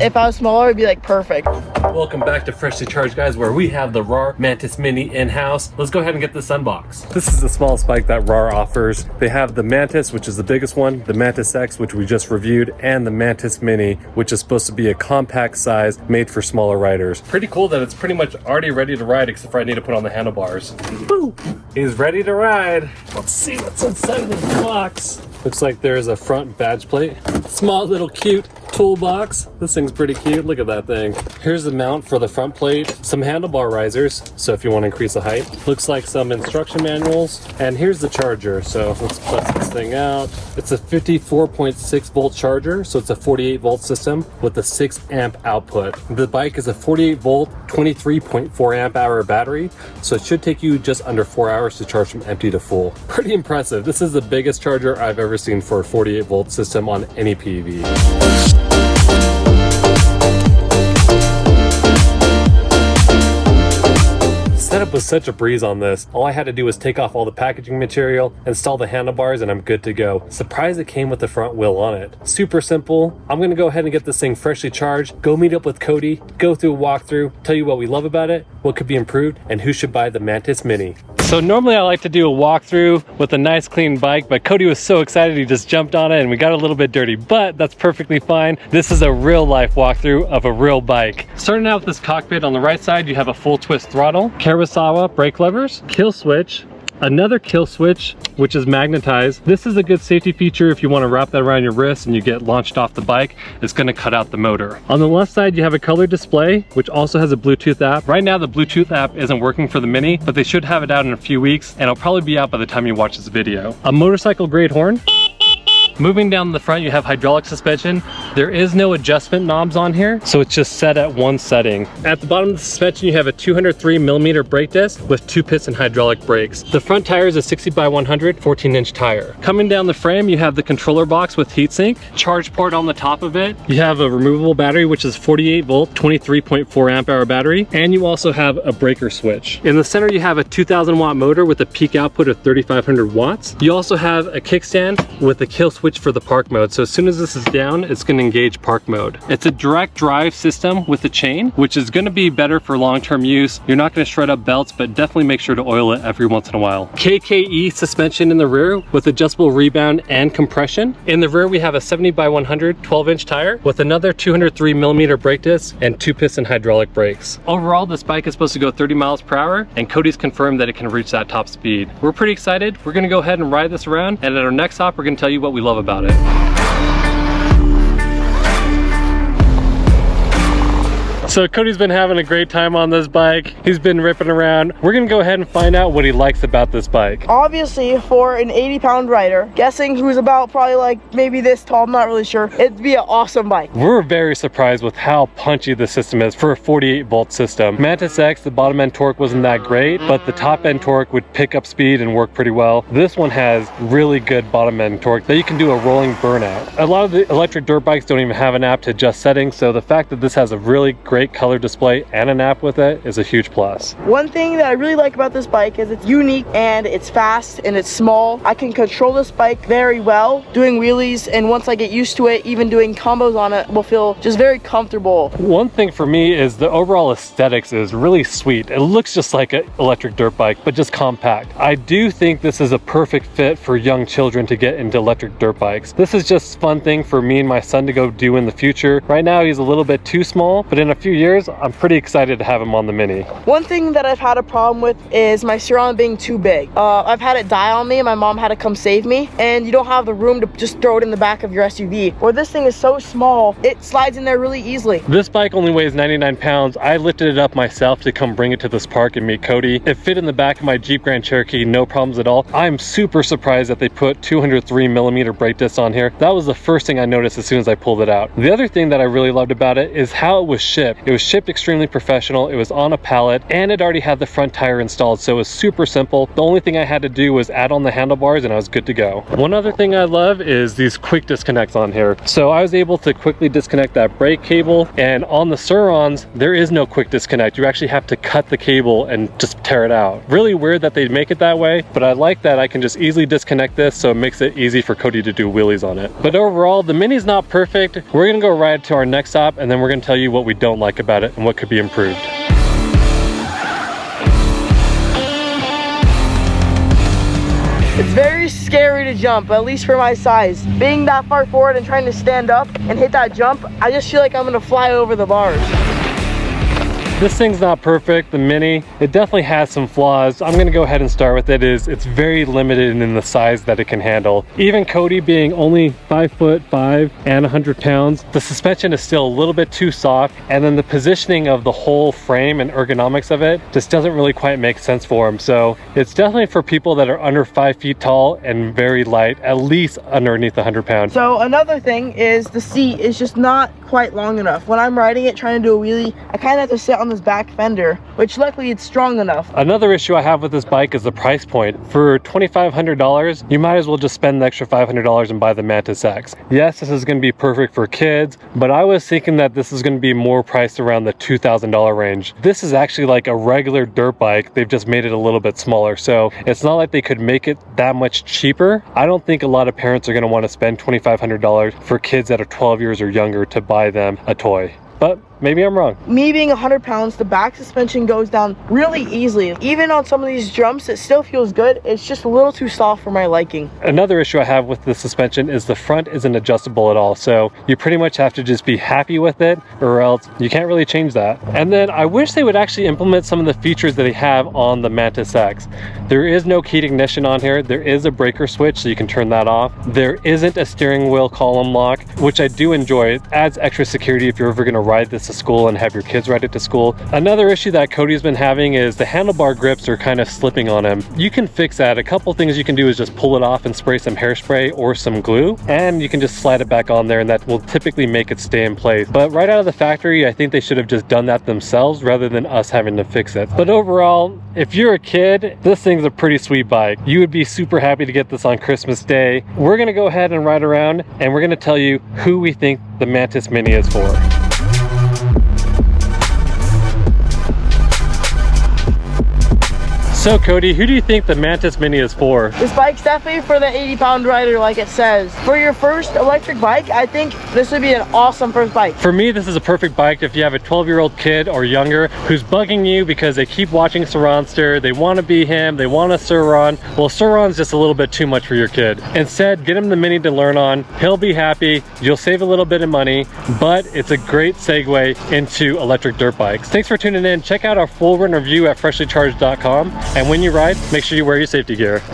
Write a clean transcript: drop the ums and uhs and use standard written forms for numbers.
if I was smaller, it'd be like perfect. Welcome back to Freshly Charged, guys, where we have the Rawrr Mantis Mini in-house. Let's go ahead and get this unboxed. This is the smallest bike that Rawrr offers. They have the Mantis, which is the biggest one, the Mantis X, which we just reviewed, and the Mantis Mini, which is supposed to be a compact size made for smaller riders. Pretty cool that it's pretty much already ready to ride, except for I need to put on the handlebars. Woo! He's ready to ride. Let's see what's inside of this box. Looks like there's a front badge plate. Small little cute toolbox. This thing's pretty cute. Look at that thing. Here's the mount for the front plate. Some handlebar risers, so if you want to increase the height. Looks like some instruction manuals. And here's the charger. So let's bust this thing out. It's a 54.6 volt charger, so it's a 48 volt system with a 6 amp output. The bike is a 48 volt, 23.4 amp hour battery, so it should take you just under 4 hours to charge from empty to full. Pretty impressive. This is the biggest charger I've ever seen for a 48 volt system on any PV. Setup was such a breeze on this. All I had to do was take off all the packaging material, install the handlebars, and I'm good to go. Surprised it came with the front wheel on it. Super simple. I'm gonna go ahead and get this thing freshly charged, go meet up with Cody, go through a walkthrough, tell you what we love about it, what could be improved, and who should buy the Mantis Mini. So normally I like to do a walkthrough with a nice clean bike, but Cody was so excited he just jumped on it and we got a little bit dirty, but that's perfectly fine. This is a real life walkthrough of a real bike. Starting out with this cockpit, on the right side you have a full twist throttle, Karasawa brake levers, kill switch, another kill switch which is magnetized. This is a good safety feature if you want to wrap that around your wrist and you get launched off the bike. It's going to cut out the motor. On the left side you have a color display which also has a Bluetooth app. Right now the Bluetooth app isn't working for the Mini, but they should have it out in a few weeks and it'll probably be out by the time you watch this video. A motorcycle grade horn. Moving down the front, you have hydraulic suspension. There is no adjustment knobs on here, so it's just set at one setting. At the bottom of the suspension, you have a 203mm brake disc with 2-piston hydraulic brakes. The front tire is a 60/100 14-inch tire. Coming down the frame, you have the controller box with heatsink, charge port on the top of it. You have a removable battery, which is 48 volt, 23.4 amp hour battery, and you also have a breaker switch. In the center, you have a 2000 watt motor with a peak output of 3500 watts. You also have a kickstand with a kill switch for the park mode. So as soon as this is down, it's going to engage park mode. It's a direct drive system with the chain, which is going to be better for long-term use. You're not going to shred up belts, but definitely make sure to oil it every once in a while. KKE suspension in the rear with adjustable rebound and compression. In the rear, we have a 70/100 12-inch tire with another 203mm brake disc and 2-piston hydraulic brakes. Overall, this bike is supposed to go 30 miles per hour, and Cody's confirmed that it can reach that top speed. We're pretty excited. We're going to go ahead and ride this around, and at our next stop, we're going to tell you what we love about it. So Cody's been having a great time on this bike. He's been ripping around. We're gonna go ahead and find out what he likes about this bike. Obviously, for an 80-pound rider, guessing who's about probably like maybe this tall, I'm not really sure, it'd be an awesome bike. We're very surprised with how punchy the system is for a 48 volt system. Mantis X, the bottom end torque wasn't that great, but the top end torque would pick up speed and work pretty well. This one has really good bottom end torque that you can do a rolling burnout. A lot of the electric dirt bikes don't even have an app to adjust settings, so the fact that this has a really great color display and an app with it is a huge plus. One thing that I really like about this bike is it's unique and it's fast and it's small. I can control this bike very well doing wheelies, and once I get used to it, even doing combos on it will feel just very comfortable. One thing for me is the overall aesthetics is really sweet. It looks just like an electric dirt bike, but just compact. I do think this is a perfect fit for young children to get into electric dirt bikes. This is just a fun thing for me and my son to go do in the future. Right now he's a little bit too small, but in a few years I'm pretty excited to have him on the Mini. One thing that I've had a problem with is my Surron being too big. I've had it die on me and my mom had to come save me, and you don't have the room to just throw it in the back of your SUV. Where this thing is so small, it slides in there really easily. This bike only weighs 99 pounds. I lifted it up myself to come bring it to this park and meet Cody. It fit in the back of my Jeep Grand Cherokee, no problems at all. I'm super surprised that they put 203mm brake discs on here. That was the first thing I noticed as soon as I pulled it out. The other thing that I really loved about it is how it was shipped. ship. It was shipped extremely professional. It was on a pallet and it already had the front tire installed, so it was super simple. The only thing I had to do was add on the handlebars and I was good to go. One other thing I love is these quick disconnects on here. So I was able to quickly disconnect that brake cable, and on the Surrons there is no quick disconnect. You actually have to cut the cable and just tear it out. Really weird that they make it that way, but I like that I can just easily disconnect this, so it makes it easy for Cody to do wheelies on it. But overall, the Mini's not perfect. We're gonna go ride to our next stop and then we're gonna tell you what we don't like about it and what could be improved. It's very scary to jump, at least for my size. Being that far forward and trying to stand up and hit that jump, I just feel like I'm gonna fly over the bars. This thing's not perfect, the Mini. It definitely has some flaws. I'm gonna go ahead and start with it's very limited in the size that it can handle. Even Cody being only 5'5" and 100 pounds, the suspension is still a little bit too soft, and then the positioning of the whole frame and ergonomics of it just doesn't really quite make sense for him. So it's definitely for people that are under 5 feet tall and very light, at least underneath 100 pounds. So another thing is the seat is just not quite long enough. When I'm riding it, trying to do a wheelie, I kind of have to sit on this back fender, which luckily it's strong enough. Another issue I have with this bike is the price point. For $2,500, you might as well just spend the extra $500 and buy the Mantis X. Yes, this is going to be perfect for kids, but I was thinking that this is going to be more priced around the $2,000 range. This is actually like a regular dirt bike. They've just made it a little bit smaller, so it's not like they could make it that much cheaper. I don't think a lot of parents are going to want to spend $2,500 for kids that are 12 years or younger to buy them a toy. But maybe I'm wrong. Me being 100 pounds, the back suspension goes down really easily. Even on some of these jumps, it still feels good. It's just a little too soft for my liking. Another issue I have with the suspension is the front isn't adjustable at all. So you pretty much have to just be happy with it, or else you can't really change that. And then I wish they would actually implement some of the features that they have on the Mantis X. There is no keyed ignition on here. There is a breaker switch, so you can turn that off. There isn't a steering wheel column lock, which I do enjoy. It adds extra security if you're ever going to ride this to school and have your kids ride it to school. Another issue that Cody's been having is the handlebar grips are kind of slipping on him. You can fix that. A couple things you can do is just pull it off and spray some hairspray or some glue, and you can just slide it back on there, and that will typically make it stay in place. But right out of the factory, I think they should have just done that themselves rather than us having to fix it. But overall, if you're a kid, this thing's a pretty sweet bike. You would be super happy to get this on Christmas Day. We're gonna go ahead and ride around, and we're gonna tell you who we think the Mantis Mini is for. So Cody, who do you think the Mantis Mini is for? This bike's definitely for the 80-pound rider, like it says. For your first electric bike, I think this would be an awesome first bike. For me, this is a perfect bike if you have a 12-year-old kid or younger who's bugging you because they keep watching Surron-Style, they want to be him, they want a Surron. Well, Surron's just a little bit too much for your kid. Instead, get him the Mini to learn on. He'll be happy, you'll save a little bit of money, but it's a great segue into electric dirt bikes. Thanks for tuning in. Check out our full run review at freshlycharged.com. And when you ride, make sure you wear your safety gear.